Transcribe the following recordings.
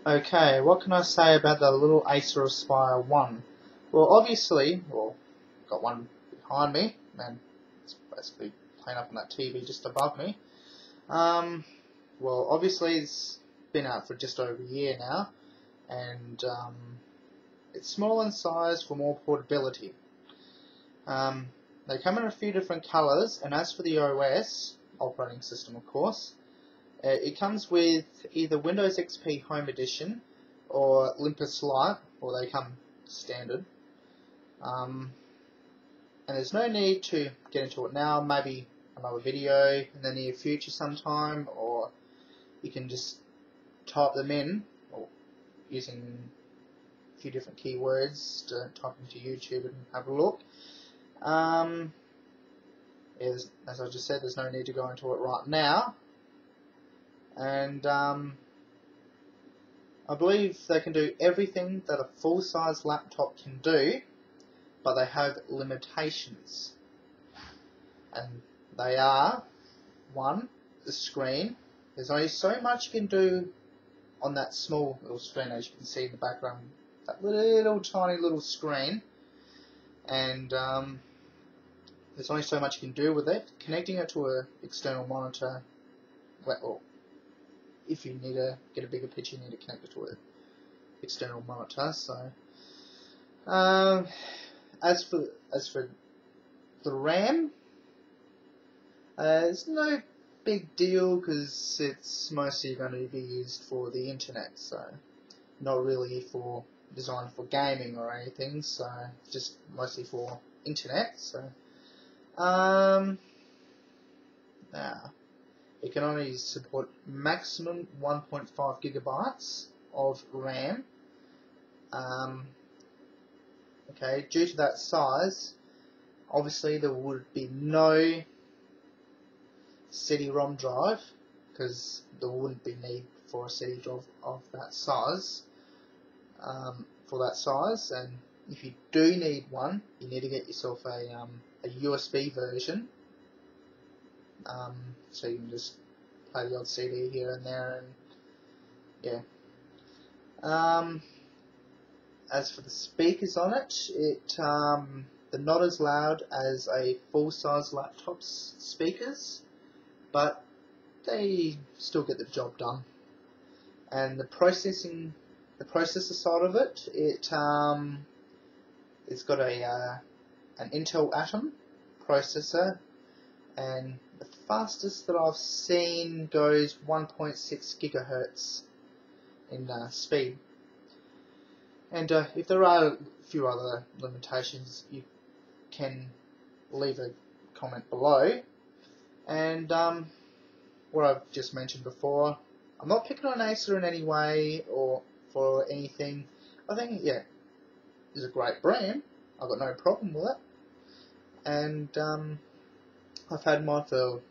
Okay, what can I say about the little Acer Aspire 1? Well, obviously, got one behind me, and it's basically playing up on that TV just above me. Well, obviously it's been out for just over a year now, and it's small in size for more portability. They come in a few different colours, and as for the OS, operating system of course, it comes with either Windows XP Home Edition or Olympus Lite, or they come standard. And there's no need to get into it now, maybe another video in the near future sometime, or you can just type them in, or using a few different keywords to type into YouTube and have a look. As I just said, there's no need to go into it right now. And I believe they can do everything that a full-size laptop can do, but they have limitations. And they are, one, the screen. There's only so much you can do on that small little screen, as you can see in the background, that little tiny little screen. And there's only so much you can do with it. Connecting it to an external monitor, well, if you need to get a bigger picture, you need to connect it to an external monitor. So, as for the RAM, it's no big deal because it's mostly going to be used for the internet, so not really designed for gaming or anything. So just mostly for internet. So now it can only support maximum 1.5 gigabytes of RAM. Okay, due to that size, obviously there would be no CD-ROM drive, because there wouldn't be need for a CD drive of that size, and if you do need one, you need to get yourself a USB version, so you can just play the odd CD here and there, and yeah. As for the speakers on it, they're not as loud as a full-size laptop's speakers, but they still get the job done. And the processor side of it, it's got an Intel Atom processor, and the fastest that I've seen goes 1.6 gigahertz in speed. And if there are a few other limitations, you can leave a comment below. And what I've just mentioned before, I'm not picking on Acer in any way or for anything. I think, yeah, it's a great brand. I've got no problem with it. And I've had mine for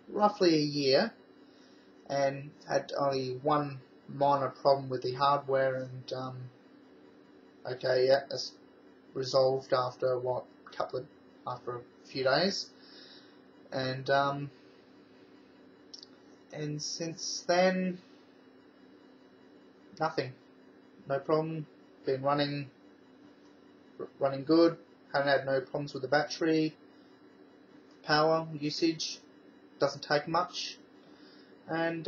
roughly a year and had only one minor problem with the hardware, and okay, yeah, it's resolved after after a few days, and since then, nothing, no problem. Been running good. Haven't had no problems with the battery, power usage. Doesn't take much, and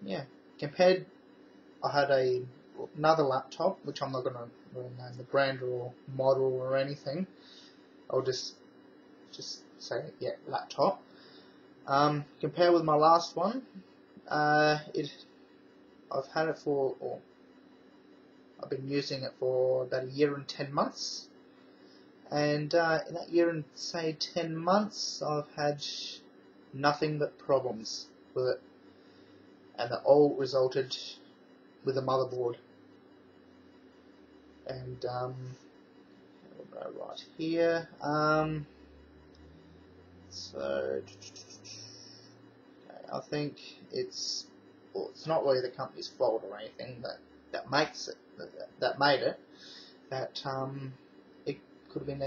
yeah. Compared, I had another laptop, which I'm not going to name the brand or model or anything. I'll just say, yeah, laptop. Compared with my last one, I've had it I've been using it for about a year and 10 months, and in that year and say 10 months, I've had nothing but problems with it, and they all resulted with the motherboard. And we'll go right here. So okay, I think it's not really the company's fault or anything that makes it, that made it. That it could have been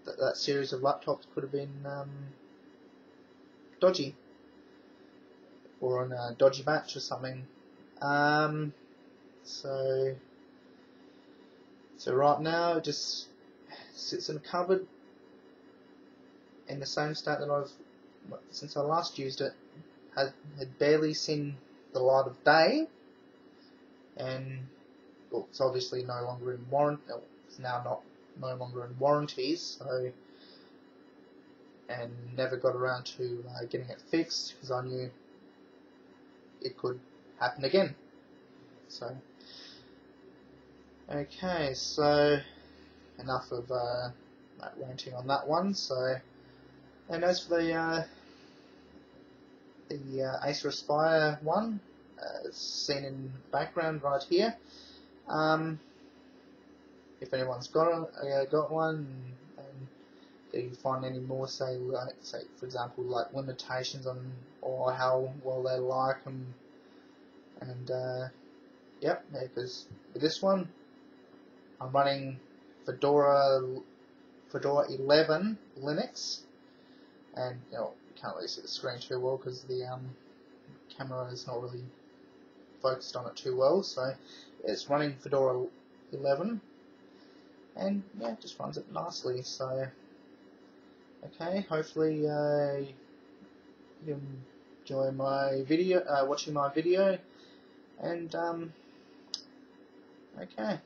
that series of laptops could have been dodgy, or on a dodgy match or something. So right now it just sits in a cupboard in the same state that I've, since I last used it, had barely seen the light of day, and well, it's obviously no longer in warranty. It's now no longer in warranties, so, and never got around to getting it fixed because I knew it could happen again. So, okay, so enough of ranting on that one. So, and as for the Acer Aspire one, it's seen in the background right here. If anyone's got one, and you find any more, say for example, like limitations on or how well they like them, and yep, because with this one, I'm running Fedora 11 Linux, and you can't really see the screen too well because the camera is not really focused on it too well. So it's running Fedora 11, and yeah, it just runs it nicely. So okay, hopefully you enjoy my video, watching my video, and okay.